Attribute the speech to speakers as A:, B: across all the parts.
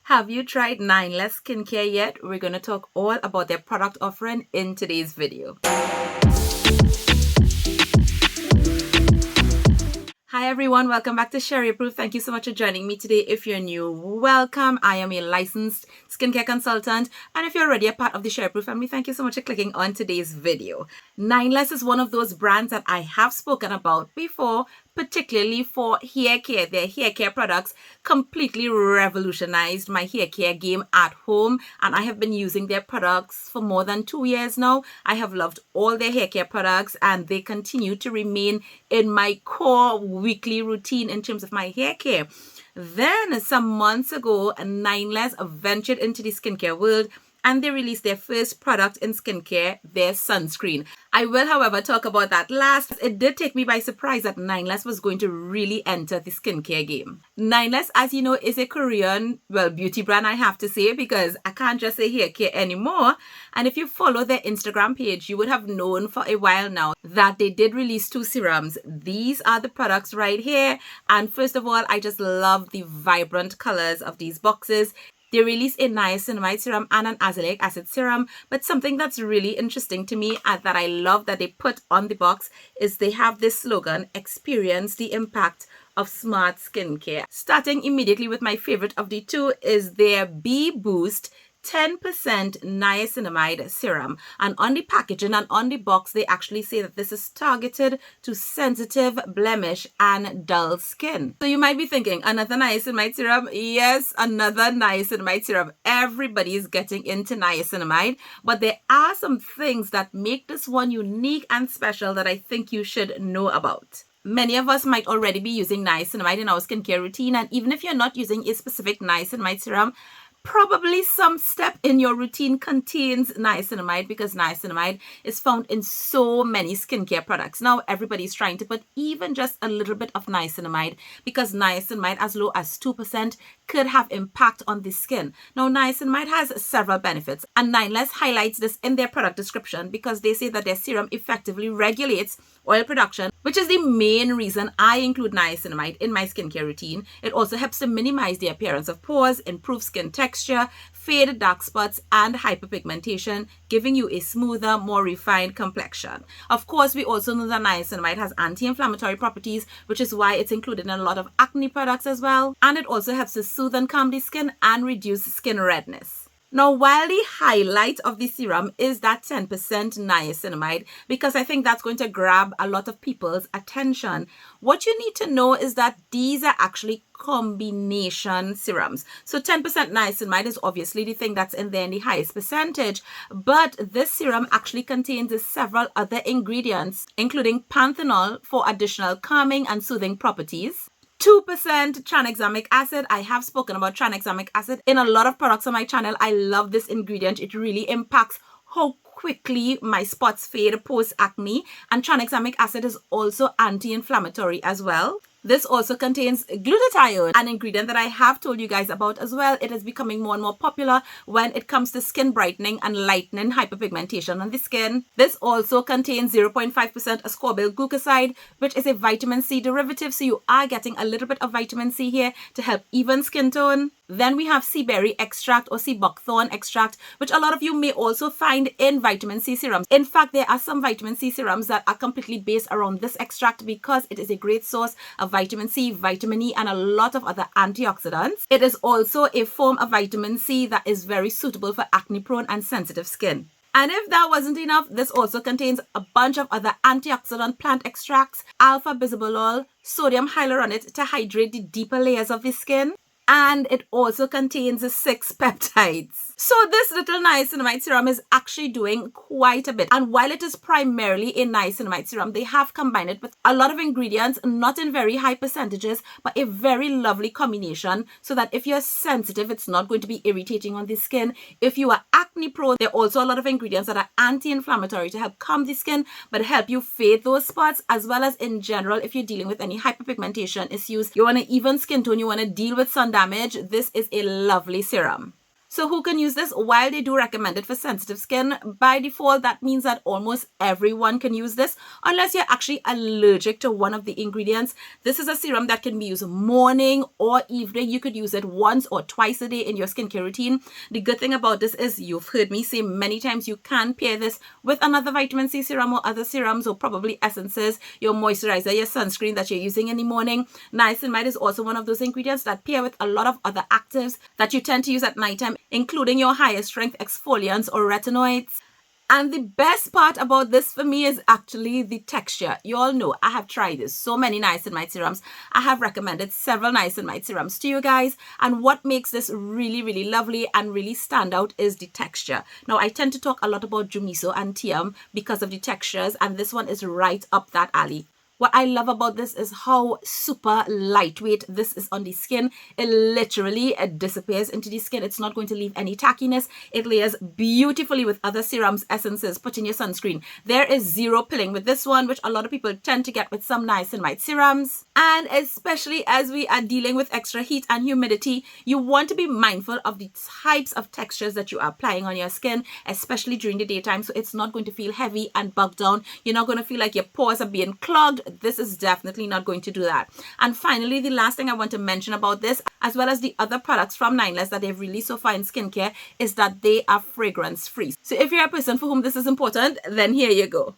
A: Have you tried 9 Less Skincare yet? We're going to talk all about their product offering in today's video. Hi everyone, welcome back to SheriApproved. Thank you so much for joining me today. If you're new, welcome. I am a licensed skincare consultant, and if you're already a part of the SheriApproved family, thank you so much for clicking on today's video. 9 Less is one of those brands that I have spoken about before, particularly for hair care. Their hair care products completely revolutionized my hair care game at home, and I have been using their products for more than 2 years now. I have loved all their hair care products, and they continue to remain in my core weekly routine in terms of my hair care. Then some months ago, 9 Less ventured into the skincare world, and they released their first product in skincare, their sunscreen. I will, however, talk about that last. It did take me by surprise that 9 Less was going to really enter the skincare game. 9 Less, as you know, is a Korean, beauty brand, I have to say, because I can't just say hair care anymore. And if you follow their Instagram page, you would have known for a while now that they did release 2 serums. These are the products right here. And first of all, I just love the vibrant colors of these boxes. They released a niacinamide serum and an azelaic acid serum, but something that's really interesting to me and that I love that they put on the box is they have this slogan, experience the impact of smart skincare. Starting immediately with my favorite of the two is their Bee Boost 10% niacinamide serum, and on the packaging and on the box they actually say that this is targeted to sensitive, blemish and dull skin. So you might be thinking, another niacinamide serum? Yes, another niacinamide serum. Everybody's getting into niacinamide, but there are some things that make this one unique and special that I think you should know about. Many of us might already be using niacinamide in our skincare routine, and even if you're not using a specific niacinamide serum, probably some step in your routine contains niacinamide, because niacinamide is found in so many skincare products. Now everybody's trying to put even just a little bit of niacinamide, because niacinamide as low as 2% could have impact on the skin. Now niacinamide has several benefits, and 9 Less highlights this in their product description because they say that their serum effectively regulates oil production, which is the main reason I include niacinamide in my skincare routine. It also helps to minimize the appearance of pores, improve skin texture, fade dark spots and hyperpigmentation, giving you a smoother, more refined complexion. Of course, we also know that niacinamide has anti-inflammatory properties, which is why it's included in a lot of acne products as well. And it also helps to soothe and calm the skin and reduce skin redness. Now, while the highlight of the serum is that 10% niacinamide, because I think that's going to grab a lot of people's attention, what you need to know is that these are actually combination serums. So 10% niacinamide is obviously the thing that's in there in the highest percentage, but this serum actually contains several other ingredients, including panthenol for additional calming and soothing properties, 2% tranexamic acid. I have spoken about tranexamic acid in a lot of products on my channel. I love this ingredient. It really impacts how quickly my spots fade post acne, and tranexamic acid is also anti-inflammatory as well. This also contains glutathione, an ingredient that I have told you guys about as well. It is becoming more and more popular when it comes to skin brightening and lightening hyperpigmentation on the skin. This also contains 0.5% ascorbyl glucoside, which is a vitamin C derivative. So you are getting a little bit of vitamin C here to help even skin tone. Then we have sea berry extract or sea buckthorn extract, which a lot of you may also find in vitamin C serums. In fact, there are some vitamin C serums that are completely based around this extract because it is a great source of vitamin C, vitamin E, and a lot of other antioxidants. It is also a form of vitamin C that is very suitable for acne-prone and sensitive skin. And if that wasn't enough, this also contains a bunch of other antioxidant plant extracts, alpha-bisabolol, sodium hyaluronate to hydrate the deeper layers of the skin, and it also contains 6 peptides. So this little niacinamide serum is actually doing quite a bit. And while it is primarily a niacinamide serum, they have combined it with a lot of ingredients, not in very high percentages, but a very lovely combination so that if you're sensitive, it's not going to be irritating on the skin. If you are acne prone, there are also a lot of ingredients that are anti-inflammatory to help calm the skin, but help you fade those spots, as well as in general, if you're dealing with any hyperpigmentation issues, you want an even skin tone, you want to deal with sun damage, this is a lovely serum. So who can use this? While they do recommend it for sensitive skin, by default, that means that almost everyone can use this unless you're actually allergic to one of the ingredients. This is a serum that can be used morning or evening. You could use it once or twice a day in your skincare routine. The good thing about this is you've heard me say many times you can pair this with another vitamin C serum or other serums or probably essences, your moisturizer, your sunscreen that you're using in the morning. Niacinamide is also one of those ingredients that pair with a lot of other actives that you tend to use at nighttime, including your higher strength exfoliants or retinoids. And the best part about this for me is actually the texture. You all know I have tried this, so many niacinamide serums. I have recommended several niacinamide serums to you guys. And what makes this really, really lovely and really stand out is the texture. Now, I tend to talk a lot about Jumiso and Tiam because of the textures, and this one is right up that alley. What I love about this is how super lightweight this is on the skin. It literally disappears into the skin. It's not going to leave any tackiness. It layers beautifully with other serums, essences, put in your sunscreen. There is zero pilling with this one, which a lot of people tend to get with some niacinamide serums. And especially as we are dealing with extra heat and humidity, you want to be mindful of the types of textures that you are applying on your skin, especially during the daytime. So it's not going to feel heavy and bogged down. You're not going to feel like your pores are being clogged. This is definitely not going to do that. And finally, the last thing I want to mention about this, as well as the other products from Nineless that they've released so far in skincare, is that they are fragrance free. So if you're a person for whom this is important, then here you go.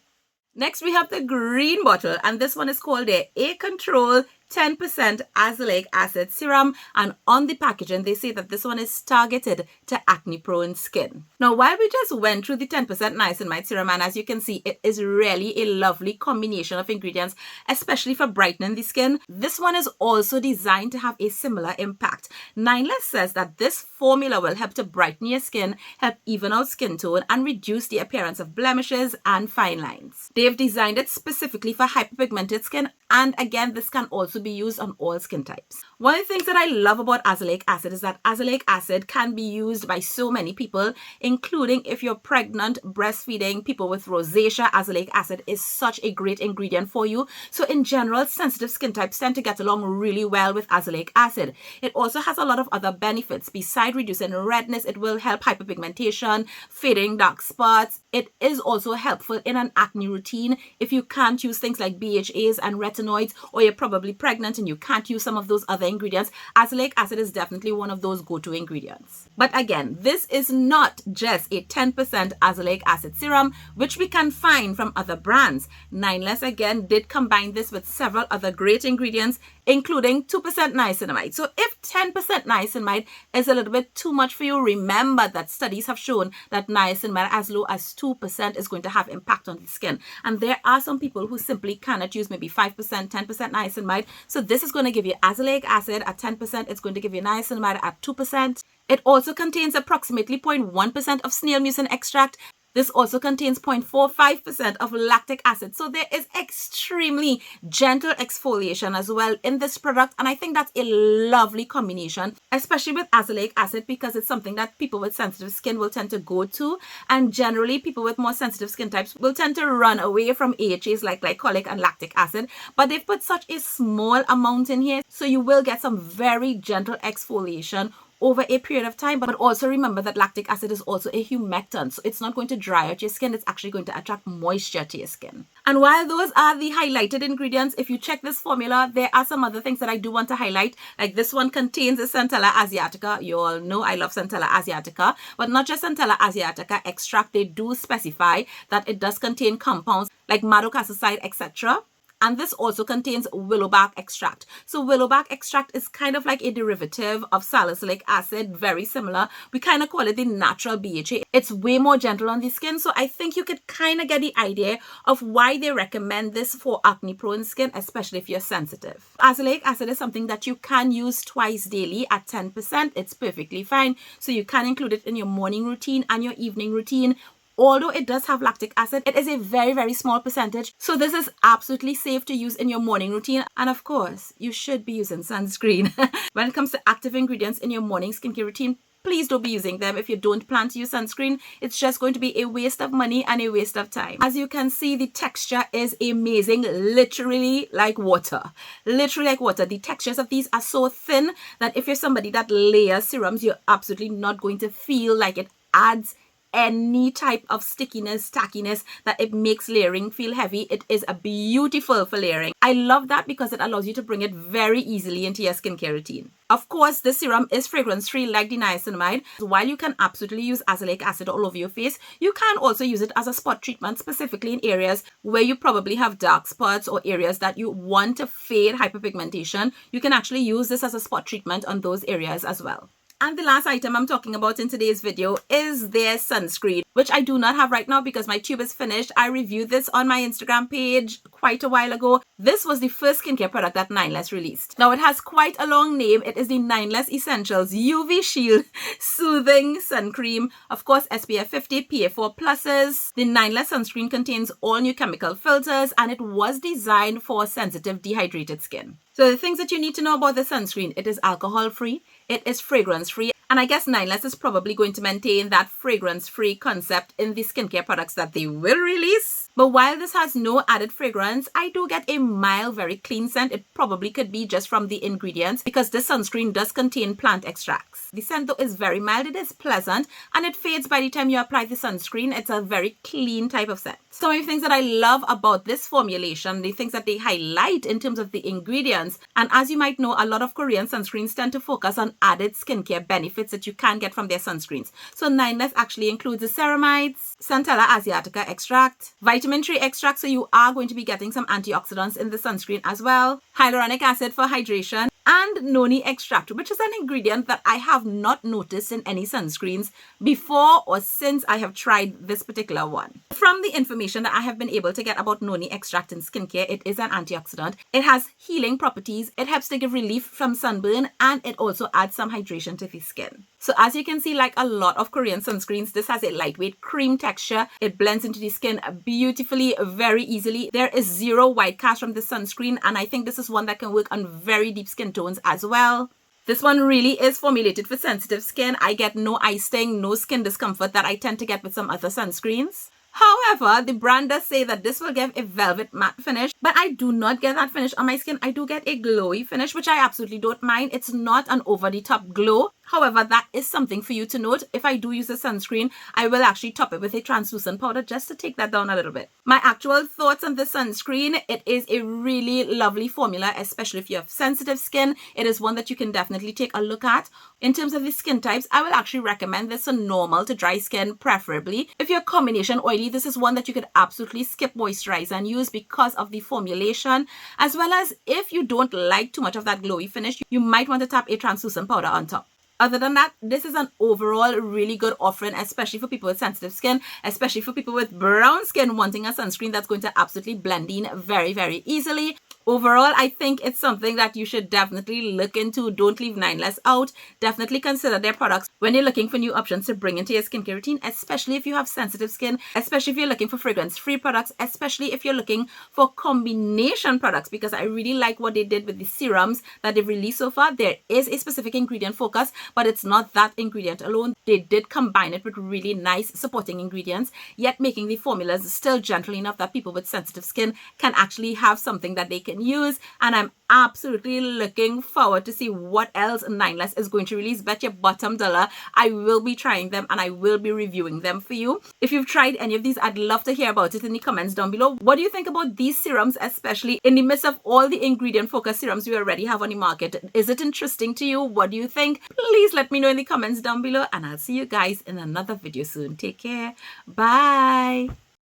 A: Next, we have the green bottle, and this one is called the A-Control 10% azelaic acid serum, and on the packaging they say that this one is targeted to acne prone skin. Now, while we just went through the 10% niacinamide serum, and as you can see, it is really a lovely combination of ingredients, especially for brightening the skin, this one is also designed to have a similar impact. Nineless says that this formula will help to brighten your skin, help even out skin tone, and reduce the appearance of blemishes and fine lines. They've designed it specifically for hyperpigmented skin, and again, this can also be used on all skin types. One of the things that I love about azelaic acid is that azelaic acid can be used by so many people, including if you're pregnant, breastfeeding, people with rosacea. Azelaic acid is such a great ingredient for you. So in general, sensitive skin types tend to get along really well with azelaic acid. It also has a lot of other benefits. Besides reducing redness, it will help hyperpigmentation, fading dark spots. It is also helpful in an acne routine if you can't use things like BHAs and retinoids, or you're probably pregnant and you can't use some of those other ingredients. Azelaic acid is definitely one of those go-to ingredients. But again, this is not just a 10% azelaic acid serum, which we can find from other brands. Nineless again did combine this with several other great ingredients, including 2% niacinamide. So if 10% niacinamide is a little bit too much for you, remember that studies have shown that niacinamide as low as 2% is going to have impact on the skin. And there are some people who simply cannot use maybe 5%, 10% niacinamide. So this is going to give you azelaic acid at 10%. It's going to give you niacinamide at 2%. It also contains approximately 0.1% of snail mucin extract. This also contains 0.45% of lactic acid. So there is extremely gentle exfoliation as well in this product. And I think that's a lovely combination, especially with azelaic acid, because it's something that people with sensitive skin will tend to go to. And generally, people with more sensitive skin types will tend to run away from AHAs like glycolic and lactic acid. But they've put such a small amount in here, so you will get some very gentle exfoliation over a period of time. But also remember that lactic acid is also a humectant, so it's not going to dry out your skin. It's actually going to attract moisture to your skin. And while those are the highlighted ingredients, if you check this formula, there are some other things that I do want to highlight. Like this one contains a Centella asiatica. You all know I love Centella asiatica, but not just Centella asiatica extract. They do specify that it does contain compounds like madecassoside, etc. And this also contains willowbark extract. So willowbark extract is kind of like a derivative of salicylic acid, very similar. We kind of call it the natural BHA. It's way more gentle on the skin. So I think you could kind of get the idea of why they recommend this for acne prone skin, especially if you're sensitive. Azelaic acid is something that you can use twice daily at 10%. It's perfectly fine. So you can include it in your morning routine and your evening routine. Although it does have lactic acid, it is a very, very small percentage. So this is absolutely safe to use in your morning routine. And of course, you should be using sunscreen. When it comes to active ingredients in your morning skincare routine, please don't be using them if you don't plan to use sunscreen. It's just going to be a waste of money and a waste of time. As you can see, the texture is amazing, literally like water. Literally like water. The textures of these are so thin that if you're somebody that layers serums, you're absolutely not going to feel like it adds any type of stickiness, tackiness that it makes layering feel heavy. It is a beautiful for layering. I love that because it allows you to bring it very easily into your skincare routine. Of course, this serum is fragrance-free like the niacinamide. While you can absolutely use azelaic acid all over your face, you can also use it as a spot treatment, specifically in areas where you probably have dark spots or areas that you want to fade hyperpigmentation. You can actually use this as a spot treatment on those areas as well. And the last item I'm talking about in today's video is their sunscreen, which I do not have right now because my tube is finished. I reviewed this on my Instagram page quite a while ago. This was the first skincare product that Nineless released. Now, it has quite a long name. It is the Nineless Essentials UV Shield Soothing Sun Cream. Of course, SPF 50, PA4 pluses. The Nineless sunscreen contains all new chemical filters and it was designed for sensitive dehydrated skin. So the things that you need to know about the sunscreen: it is alcohol-free, it is fragrance-free, and I guess Nineless is probably going to maintain that fragrance-free concept in the skincare products that they will release. But while this has no added fragrance, I do get a mild, very clean scent. It probably could be just from the ingredients because this sunscreen does contain plant extracts. The scent though is very mild, it is pleasant, and it fades by the time you apply the sunscreen. It's a very clean type of scent. Some of the things that I love about this formulation, the things that they highlight in terms of the ingredients, and as you might know, a lot of Korean sunscreens tend to focus on added skincare benefits that you can get from their sunscreens. So Nineless actually includes the ceramides, Centella asiatica extract, vitamin 3 extract, so you are going to be getting some antioxidants in the sunscreen as well, hyaluronic acid for hydration, and noni extract, which is an ingredient that I have not noticed in any sunscreens before or since I have tried this particular one. From the information that I have been able to get about noni extract in skincare, it is an antioxidant. It has healing properties. It helps to give relief from sunburn, and it also adds some hydration to the skin. So as you can see, like a lot of Korean sunscreens, this has a lightweight cream texture. It blends into the skin beautifully, very easily. There is zero white cast from the sunscreen, and I think this is one that can work on very deep skin tones as well. This one really is formulated for sensitive skin. I get no eye sting, no skin discomfort that I tend to get with some other sunscreens. However, the brand does say that this will give a velvet matte finish, but I do not get that finish on my skin. I do get a glowy finish, which I absolutely don't mind. It's not an over-the-top glow. However, that is something for you to note. If I do use a sunscreen, I will actually top it with a translucent powder just to take that down a little bit. My actual thoughts on the sunscreen: it is a really lovely formula, especially if you have sensitive skin. It is one that you can definitely take a look at. In terms of the skin types, I will actually recommend this for normal to dry skin, preferably. If you're combination oily, this is one that you could absolutely skip moisturize and use because of the formulation. As well as if you don't like too much of that glowy finish, you might want to tap a translucent powder on top. Other than that, this is an overall really good offering, especially for people with sensitive skin, especially for people with brown skin wanting a sunscreen that's going to absolutely blend in very, very easily. Overall, I think it's something that you should definitely look into. Don't leave Nineless out. Definitely consider their products when you're looking for new options to bring into your skincare routine, especially if you have sensitive skin, especially if you're looking for fragrance-free products, especially if you're looking for combination products, because I really like what they did with the serums that they've released so far. There is a specific ingredient focus, but it's not that ingredient alone. They did combine it with really nice supporting ingredients, yet making the formulas still gentle enough that people with sensitive skin can actually have something that they can use. And I'm absolutely looking forward to see what else Nineless is going to release. Bet your bottom dollar I will be trying them and I will be reviewing them for you. If you've tried any of these, I'd love to hear about it in the comments down below. What do you think about these serums, especially in the midst of all the ingredient focused serums we already have on the market? Is it interesting to you? What do you think? Please let me know in the comments down below, and I'll see you guys in another video soon. Take care. Bye.